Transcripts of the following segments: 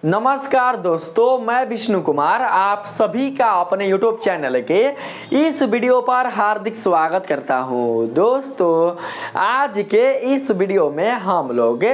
नमस्कार दोस्तों, मैं विष्णु कुमार आप सभी का अपने YouTube चैनल के इस वीडियो पर हार्दिक स्वागत करता हूं। दोस्तों, आज के इस वीडियो में हम लोग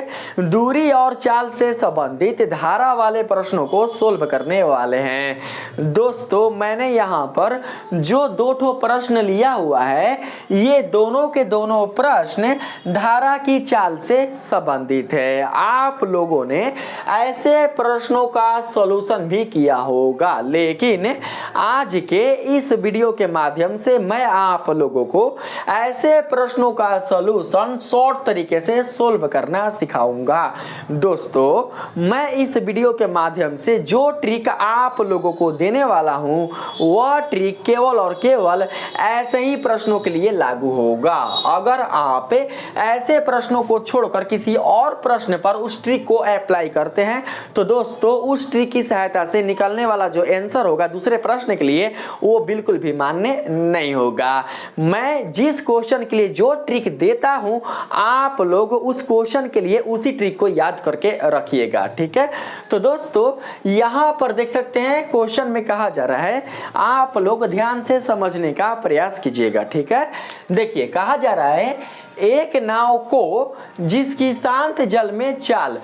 दूरी और चाल से संबंधित धारा वाले प्रश्नों को सोल्व करने वाले हैं। दोस्तों, मैंने यहां पर जो दो ठो प्रश्न लिया हुआ है, ये दोनों के दोनों प्रश्न धारा की चाल से संबंधित है। आप लोगों ने ऐसे प्रश्नों का सॉल्यूशन भी किया होगा, लेकिन आज के इस वीडियो के माध्यम से मैं आप लोगों को ऐसे प्रश्नों का सॉल्यूशन शॉर्ट तरीके से सोल्व करना सिखाऊंगा। दोस्तों, मैं इस वीडियो के माध्यम से जो ट्रिक आप लोगों को देने वाला हूं, वह ट्रिक केवल और केवल ऐसे ही प्रश्नों के लिए लागू होगा। अगर आप ऐसे प्रश्नों को छोड़कर किसी और प्रश्न पर उस ट्रिक को अप्लाई करते हैं तो दोस्तों, उस ट्रिक की सहायता से निकलने वाला जो आंसर होगा दूसरे प्रश्न के लिए, वो बिल्कुल भी मान्य नहीं होगा। मैं जिस क्वेश्चन के लिए जो ट्रिक देता हूं, आप लोग उस क्वेश्चन के लिए उसी ट्रिक को याद करके रखिएगा, ठीक है। तो दोस्तों, यहां पर देख सकते हैं क्वेश्चन में कहा जा रहा है, आप लोग ध्यान से समझने का प्रयास कीजिएगा, ठीक है। देखिए, कहा जा रहा है एक नाव को जिसकी शांत जल में चाल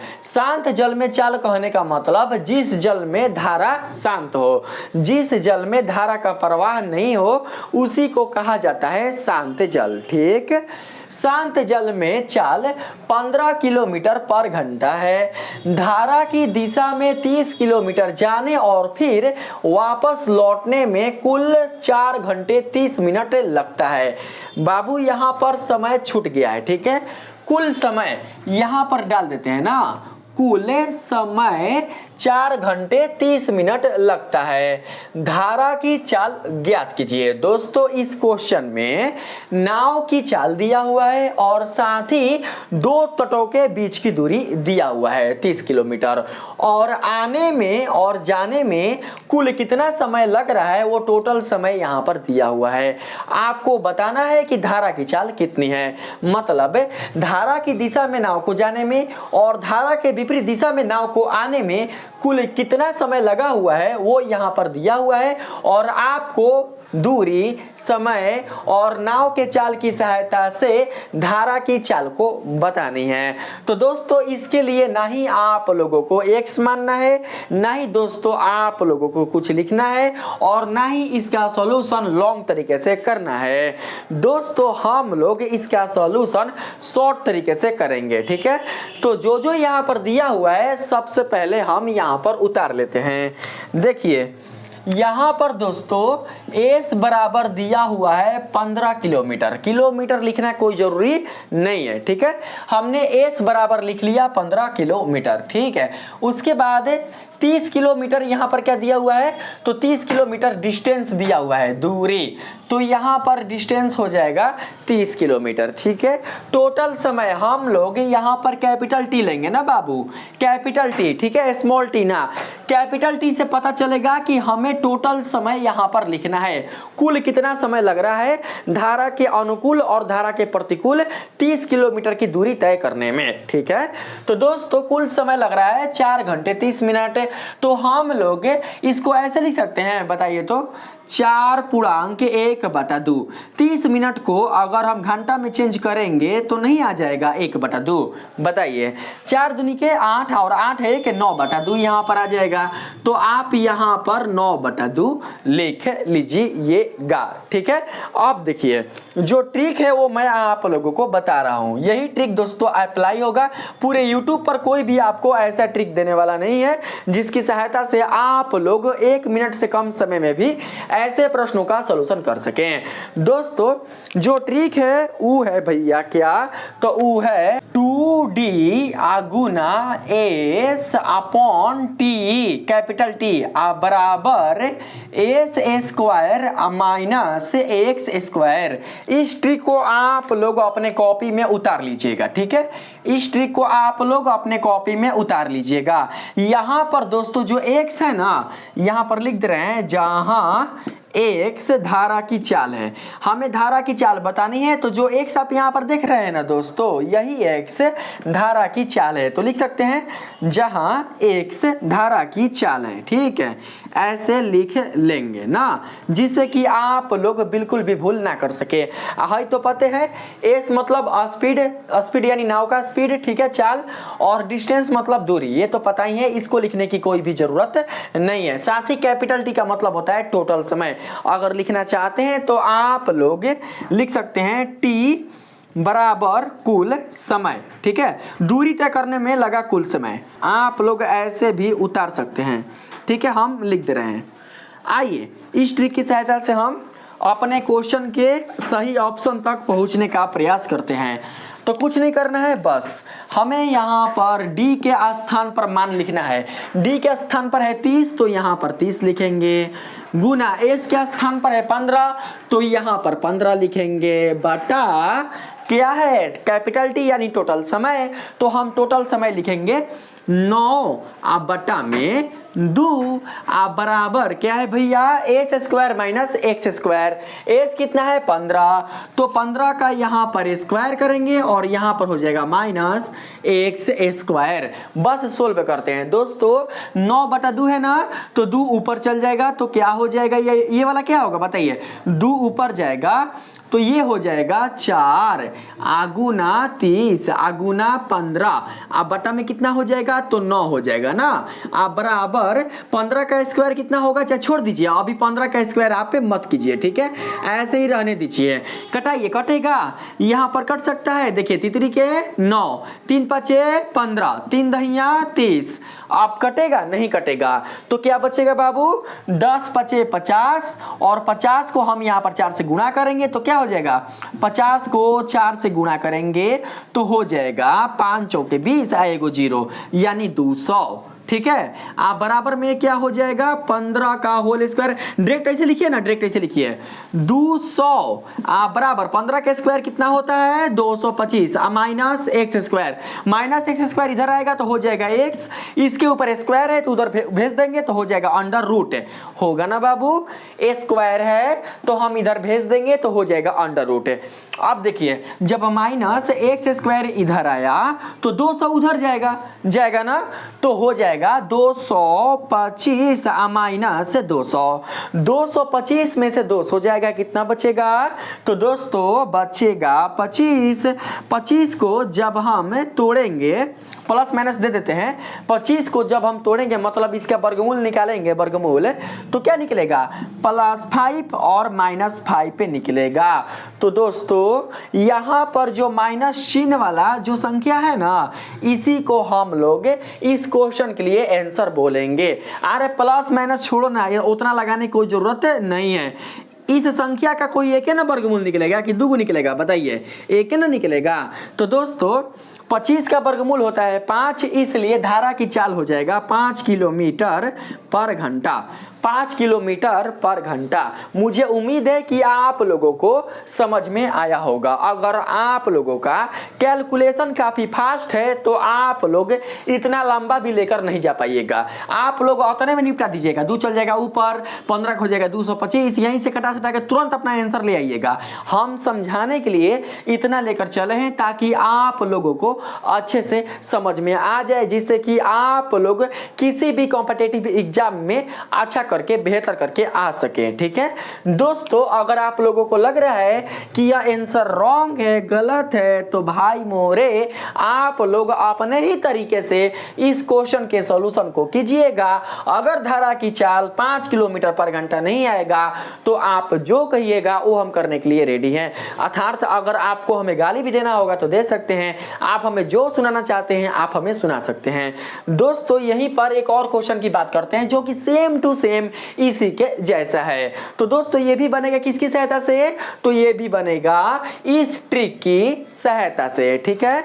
कहने का मतलब जिस जल में धारा शांत हो, जिस जल में धारा का प्रवाह नहीं हो, उसी को कहा जाता है शांत जल, ठीक। शांत जल में चाल 15 किलोमीटर पर घंटा है। धारा की दिशा में 30 किलोमीटर जाने और फिर वापस लौटने में कुल 4 घंटे 30 मिनट लगता है। बाबू, यहाँ पर समय छूट गया है, ठीक है। कुल समय यहाँ पर डाल देते हैं ना, कुल समय 4 घंटे 30 मिनट लगता है। धारा की चाल ज्ञात कीजिए। दोस्तों, इस क्वेश्चन में नाव की चाल दिया हुआ है और साथ ही दो तटों के बीच की दूरी दिया हुआ है 30 किलोमीटर, और आने में और जाने में कुल कितना समय लग रहा है, वो टोटल समय यहाँ पर दिया हुआ है। आपको बताना है कि धारा की चाल कितनी है, मतलब धारा की दिशा में नाव को जाने में और धारा के विपरीत दिशा में नाव को आने में कुल कितना समय लगा हुआ है, वो यहाँ पर दिया हुआ है। और आपको दूरी, समय और नाव के चाल की सहायता से धारा की चाल को बतानी है। तो दोस्तों, इसके लिए ना ही आप लोगों को x मानना है, ना ही दोस्तों आप लोगों को कुछ लिखना है, और ना ही इसका सॉल्यूशन लॉन्ग तरीके से करना है। दोस्तों, हम लोग इसका सॉल्यूशन शॉर्ट तरीके से करेंगे, ठीक है। तो जो जो यहाँ पर दिया हुआ है, सबसे पहले हम यहाँ पर उतार लेते हैं। देखिए, यहाँ पर दोस्तों एस बराबर दिया हुआ है 15 किलोमीटर। किलोमीटर लिखना कोई जरूरी नहीं है, ठीक है। हमने एस बराबर लिख लिया 15 किलोमीटर, ठीक है। उसके बाद 30 किलोमीटर यहाँ पर क्या दिया हुआ है, तो 30 किलोमीटर डिस्टेंस दिया हुआ है, दूरी। तो यहाँ पर डिस्टेंस हो जाएगा 30 किलोमीटर, ठीक है। टोटल समय हम लोग यहाँ पर कैपिटल टी लेंगे ना बाबू, कैपिटल टी, ठीक है, स्मॉल टी ना। कैपिटल टी से पता चलेगा कि हमें टोटल समय यहाँ पर लिखना है, कुल कितना समय लग रहा है धारा के अनुकूल और धारा के प्रतिकूल 30 किलोमीटर की दूरी तय करने में, ठीक है। तो दोस्तों, कुल समय लग रहा है 4 घंटे 30 मिनट। तो हम लोग इसको ऐसे लिख सकते हैं, बताइए तो, 4/1/2। 30 मिनट को अगर हम घंटा में चेंज करेंगे तो नहीं आ जाएगा 1/2। बताइए, 4 दूनी के 8 और 8 है कि 9/2 यहाँ पर आ जाएगा। तो आप यहाँ पर 9/2 लिख लीजिएगा, ठीक है। अब देखिए, जो ट्रिक है वो मैं आप लोगों को बता रहा हूँ। यही ट्रिक दोस्तों अप्लाई होगा पूरे यूट्यूब पर। कोई भी आपको ऐसा ट्रिक देने वाला नहीं है जिसकी सहायता से आप लोग 1 मिनट से कम समय में भी ऐसे प्रश्नों का सॉल्यूशन कर सकें। दोस्तों, जो ट्रिक है वो है भैया क्या, तो वो है 2D गुना S upon T, capital T बराबर S square minus X square. इस ट्रिक को आप लोग अपने कॉपी में उतार लीजिएगा, ठीक है। इस ट्रिक को आप लोग अपने कॉपी में उतार लीजिएगा। यहाँ पर दोस्तों जो X है ना, यहाँ पर लिख दे रहे हैं, जहां एक्स धारा की चाल है। हमें धारा की चाल बतानी है, तो जो एक्स आप यहाँ पर देख रहे हैं ना दोस्तों, यही एक्स धारा की चाल है। तो लिख सकते हैं जहाँ एक्स धारा की चाल है, ठीक है, ऐसे लिख लेंगे ना, जिससे कि आप लोग बिल्कुल भी भूल ना कर सके। है तो पते है, एस मतलब स्पीड, स्पीड यानी नाव का स्पीड, ठीक है, चाल, और डिस्टेंस मतलब दूरी, ये तो पता ही है, इसको लिखने की कोई भी जरूरत नहीं है। साथ ही कैपिटल टी का मतलब होता है टोटल समय। अगर लिखना चाहते हैं तो आप लोग लिख सकते हैं टी बराबर कुल समय, ठीक है, दूरी तय करने में लगा कुल समय। आप लोग ऐसे भी उतार सकते हैं, ठीक है, हम लिख दे रहे हैं। आइए इस ट्रिक की सहायता से हम अपने क्वेश्चन के सही ऑप्शन तक पहुंचने का प्रयास करते हैं। तो कुछ नहीं करना है, बस हमें यहाँ पर D के स्थान पर मान लिखना है। D के स्थान पर है 30, तो यहाँ पर 30 लिखेंगे, गुना S के स्थान पर है 15, तो यहाँ पर 15 लिखेंगे, बटा क्या है कैपिटल T यानी टोटल समय, तो हम टोटल समय लिखेंगे 9 बटा में 2 बराबर क्या है भैया, S square minus x square. S कितना है 15, तो 15 का यहाँ पर स्क्वायर करेंगे और यहाँ पर हो जाएगा माइनस एक्स स्क्वायर। बस सोल्व करते हैं दोस्तों, 9 बटा 2 है ना, तो 2 ऊपर चल जाएगा, तो क्या हो जाएगा, ये वाला क्या होगा बताइए, 2 ऊपर जाएगा तो ये हो जाएगा 4 आगुना 30 आगुना 15, अब बटा में कितना हो जाएगा, तो 9 हो जाएगा ना। अब बराबर 15 का स्क्वायर कितना होगा, चाहे छोड़ दीजिए, अभी 15 का स्क्वायर आप पे मत कीजिए, ठीक है, ऐसे ही रहने दीजिए। कटाइए, कटेगा, यहाँ पर कट सकता है, देखिए तितरी के 9, 3 पचे 15, 3 दहिया 30, आप कटेगा नहीं कटेगा, तो क्या बचेगा बाबू, 10 पचे 50, और 50 को हम यहाँ पर 4 से गुणा करेंगे तो क्या हो जाएगा, 50 को 4 से गुणा करेंगे तो हो जाएगा 5 चौके 20 आएगो 0 यानी 200, ठीक है। आप बराबर में क्या हो जाएगा, 15 का होल स्क्वायर, डायरेक्ट ऐसे लिखिए ना, डायरेक्ट ऐसे लिखिए 200 बराबर 15 का स्क्वायर कितना होता है 225 minus x square, minus x square इधर आएगा तो हो जाएगा एक्स, इसके ऊपर स्क्वायर है तो उधर भेज देंगे तो हो जाएगा अंडर रूट, होगा ना बाबू, स्क्वायर है तो हम इधर भेज देंगे तो हो जाएगा अंडर रूट। अब देखिए जब माइनस एक्स स्क्वायर इधर आया तो 200 उधर जाएगा ना, तो हो जाएगा 225 माइनस 200, 225 में से 200 जाएगा, कितना बचेगा, तो दोस्तों बचेगा 25, 25 को जब हम तोड़ेंगे, प्लस माइनस दे देते हैं, 25 को जब हम तोड़ेंगे मतलब इसका वर्गमूल निकालेंगे, वर्गमूल तो क्या निकलेगा, +5 और -5 पे निकलेगा। तो दोस्तों यहाँ पर जो माइनस चिन्ह वाला जो संख्या है ना, इसी को हम लोग इस क्वेश्चन के लिए आंसर बोलेंगे। अरे प्लस माइनस छोड़ो ना, उतना लगाने की कोई जरूरत नहीं है। इस संख्या का कोई एक है ना वर्गमूल निकलेगा कि दो निकलेगा, बताइए, एक है ना निकलेगा। तो दोस्तों 25 का वर्गमूल होता है 5, इसलिए धारा की चाल हो जाएगा 5 किलोमीटर पर घंटा, 5 किलोमीटर पर घंटा। मुझे उम्मीद है कि आप लोगों को समझ में आया होगा। अगर आप लोगों का कैलकुलेशन काफ़ी फास्ट है तो आप लोग इतना लंबा भी लेकर नहीं जा पाइएगा, आप लोग उतने में निपटा दीजिएगा, 2 चल जाएगा ऊपर, 15 हो जाएगा 225, यहीं से कटा सटा के तुरंत अपना आंसर ले आइएगा। हम समझाने के लिए इतना लेकर चले हैं ताकि आप लोगों को अच्छे से समझ में आ जाए, जिससे कि आप लोग किसी भी कॉम्पिटिटिव एग्जाम में अच्छा करके बेहतर करके आ सके, ठीक है दोस्तों। अगर आप लोगों को लग रहा है कि यह आंसर रॉन्ग है, गलत है, तो भाई मोरे आप लोग अपने ही तरीके से इस क्वेश्चन के सॉल्यूशन को कीजिएगा। अगर धारा की चाल 5 किलोमीटर पर घंटा नहीं आएगा तो आप जो कहिएगा वो हम करने के लिए रेडी हैं। अर्थात अगर आपको हमें गाली भी देना होगा तो दे सकते हैं, आप हमें जो सुनाना चाहते हैं आप हमें सुना सकते हैं। दोस्तों यहीं पर एक और क्वेश्चन की बात करते हैं जो कि सेम टू सेम इसी के जैसा है। तो दोस्तों ये भी बनेगा किसकी सहायता से, तो ये भी बनेगा इस ट्रिक की सहायता से, ठीक है।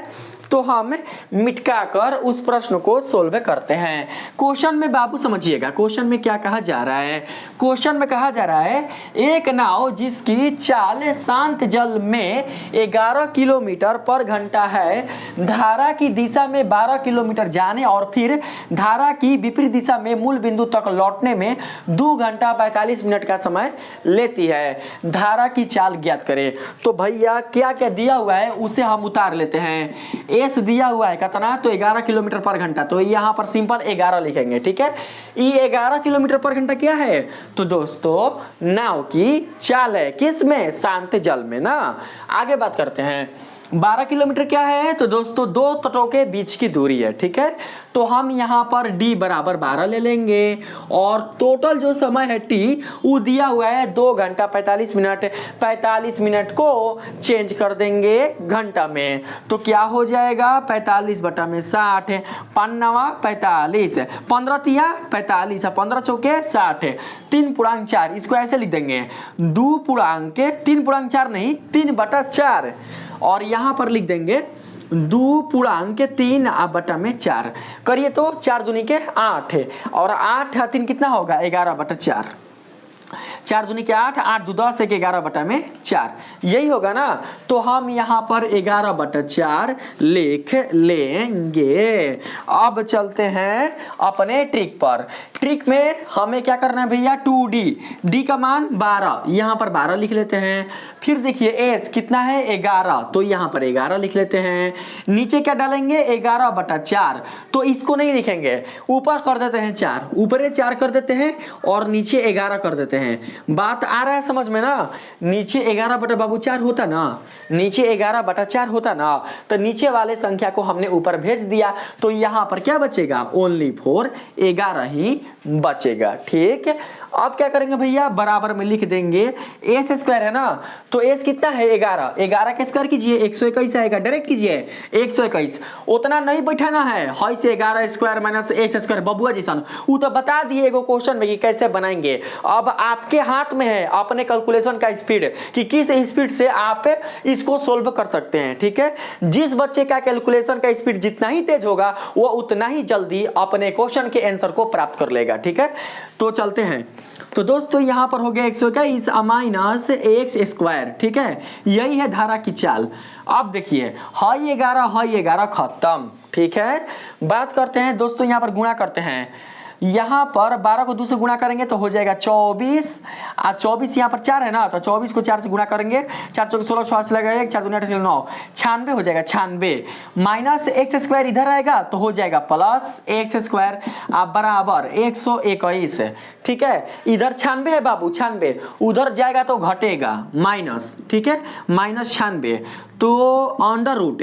तो हम मिटका कर उस प्रश्न को सोल्व करते हैं। क्वेश्चन में बाबू समझिएगा, क्वेश्चन में क्या कहा जा रहा है। क्वेश्चन में कहा जा रहा है एक नाव जिसकी चाल शांत जल में 11 किलोमीटर पर घंटा है, धारा की दिशा में 12 किलोमीटर जाने और फिर धारा की विपरीत दिशा में मूल बिंदु तक लौटने में 2 घंटा 45 मिनट का समय लेती है, धारा की चाल ज्ञात करें। तो भैया क्या क्या दिया हुआ है उसे हम उतार लेते हैं। एस दिया हुआ है कितना, तो 11 किलोमीटर पर घंटा, तो यहाँ पर सिंपल 11 लिखेंगे, ठीक है। ये 11 किलोमीटर पर घंटा क्या है, तो दोस्तों नाव की चाल है, किसमें, शांत जल में ना। आगे बात करते हैं 12 किलोमीटर क्या है, तो दोस्तों 2 तटों के बीच की दूरी है, ठीक है। तो हम यहाँ पर d बराबर 12 ले लेंगे और टोटल जो समय है t वो दिया हुआ है 2 घंटा 45 मिनट। 45 मिनट को चेंज कर देंगे घंटा में, तो क्या हो जाएगा 45 बटा में 60, 5 45, 15 तिया 45, 15 चौके 60, 3 पूर्णांक 4, इसको ऐसे लिख देंगे 2 पूर्णांक 3 पूर्णांक 4 नहीं 3 बटा 4, और यहाँ पर लिख देंगे 2 पूर्णांक 3 बटा में 4, करिए तो 4 दूनी के 8 है, और 8 3 कितना होगा 11 बटा 4, 4 दूनी के 8, 8 दो 10, 11 बटा में 4, यही होगा ना। तो हम यहाँ पर 11 बटा 4 लिख लेंगे। अब चलते हैं अपने ट्रिक पर। ट्रिक में हमें क्या करना है भैया 2d, d का मान 12, यहाँ पर 12 लिख लेते हैं। फिर देखिए s कितना है 11, तो यहाँ पर 11 लिख लेते हैं। नीचे क्या डालेंगे 11 बटा 4, तो इसको नहीं लिखेंगे, ऊपर कर देते हैं 4, ऊपर 4 कर देते हैं और नीचे 11 कर देते हैं। बात आ रहा है समझ में ना। नीचे 11 बटा बाबू 4 होता ना, नीचे 11 बटा 4 होता ना, तो नीचे वाले संख्या को हमने ऊपर भेज दिया, तो यहाँ पर क्या बचेगा ओनली 4, 11 ही बचेगा, ठीक है। अब क्या करेंगे भैया बराबर में लिख देंगे एस स्क्वायर है ना, तो एस कितना है 11, 11 का स्क्वायर कीजिए 121 आएगा, डायरेक्ट कीजिए 121, उतना नहीं बैठाना है, हाई से 11 स्क्वायर माइनस एस स्क्वायर बबुआ जिसन वो तो बता दिए एगो क्वेश्चन में कि कैसे बनाएंगे। अब आपके हाथ में है अपने कैलकुलेशन का स्पीड कि किस स्पीड से आप इसको सोल्व कर सकते हैं, ठीक है। जिस बच्चे का कैलकुलेशन का स्पीड जितना ही तेज होगा वो उतना ही जल्दी अपने क्वेश्चन के आंसर को प्राप्त कर लेगा, ठीक है। तो चलते हैं, तो दोस्तों यहाँ पर हो गया 121 माइनस एक्स स्क्वायर, ठीक है, यही है धारा की चाल। अब देखिए हाई 11 खत्म, ठीक है। बात करते हैं दोस्तों यहाँ पर गुणा करते हैं, यहाँ पर 12 को 2 से गुणा करेंगे तो हो जाएगा 24, 24 यहाँ पर 4 है ना, तो 24 को 4 से गुणा करेंगे, 4 चौके 16, 6 से लगाएगा 4 दूनी 8 9, 96 हो जाएगा, 96 माइनस एक्स स्क्वायर इधर आएगा तो हो जाएगा प्लस एक्स स्क्वायर बराबर 121, ठीक है। इधर 96 है बाबू 96, उधर जाएगा तो घटेगा माइनस, ठीक है, माइनस 96, तो अंडर रूट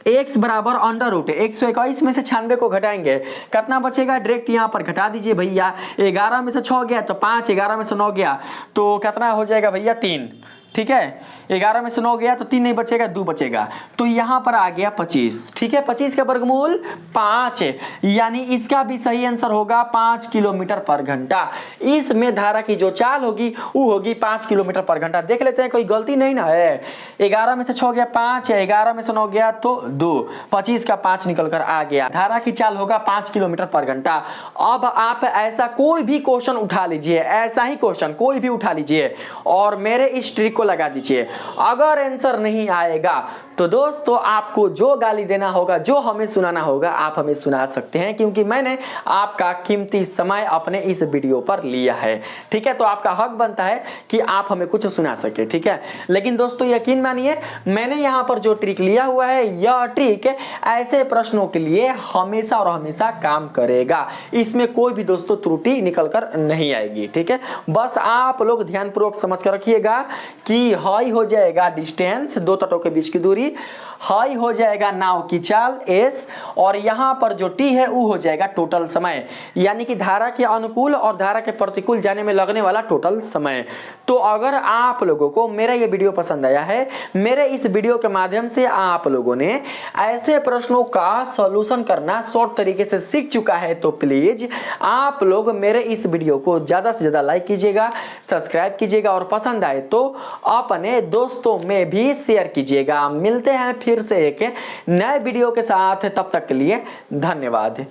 x बराबर अंडर रूट 121 में से 96 को घटाएंगे कितना बचेगा, डायरेक्ट यहाँ पर घटा दीजिए भैया, 11 में से 6 गया तो 5, 11 में से 9 गया तो कितना हो जाएगा भैया 3, ठीक है। 11 में से 9 गया तो 3 नहीं बचेगा, 2 बचेगा, तो यहाँ पर आ गया 25, ठीक है। 25 का वर्गमूल 5, यानी इसका भी सही आंसर होगा 5 किलोमीटर पर घंटा। इसमें धारा की जो चाल होगी वो होगी 5 किलोमीटर पर घंटा। देख लेते हैं कोई गलती नहीं ना है। 11 में से 6 गया 5, 11 में से 9 गया तो 2, 25 का 5 निकल कर आ गया। धारा की चाल होगा 5 किलोमीटर पर घंटा। अब आप ऐसा कोई भी क्वेश्चन उठा लीजिए, ऐसा ही क्वेश्चन कोई भी उठा लीजिए और मेरे इस ट्रिक को लगा दीजिए। अगर आंसर नहीं आएगा तो दोस्तों आपको जो गाली देना होगा, जो हमें सुनाना होगा, आप हमें सुना सकते हैं, क्योंकि मैंने आपका कीमती समय अपने इस वीडियो पर लिया है, ठीक है। तो आपका हक बनता है कि आप हमें कुछ सुना सके, ठीक है। लेकिन दोस्तों यकीन मानिए मैंने यहाँ पर जो ट्रिक लिया हुआ है यह ट्रिक ऐसे प्रश्नों के लिए हमेशा और हमेशा काम करेगा। इसमें कोई भी दोस्तों त्रुटि निकल कर नहीं आएगी, ठीक है। बस आप लोग ध्यानपूर्वक समझ कर रखिएगा कि हाई हो जाएगा डिस्टेंस, 2 तटों के बीच की दूरी, हाई हो जाएगा नाव की चाल एस, और यहाँ पर जो टी है वो हो जाएगा टोटल समय, यानी कि धारा के अनुकूल और धारा के प्रतिकूल जाने में लगने वाला टोटल समय। तो अगर आप लोगों को मेरा ये वीडियो पसंद आया है, मेरे इस वीडियो के माध्यम से आप लोगों ने ऐसे प्रश्नों का सॉल्यूशन करना शॉर्ट तरीके से सीख चुका है, तो प्लीज आप लोग मेरे इस वीडियो को ज्यादा से ज्यादा लाइक कीजिएगा, सब्सक्राइब कीजिएगा और पसंद आए तो अपने दोस्तों में भी शेयर कीजिएगा। मिलते हैं फिर से एक नए वीडियो के साथ, तब तक के लिए धन्यवाद।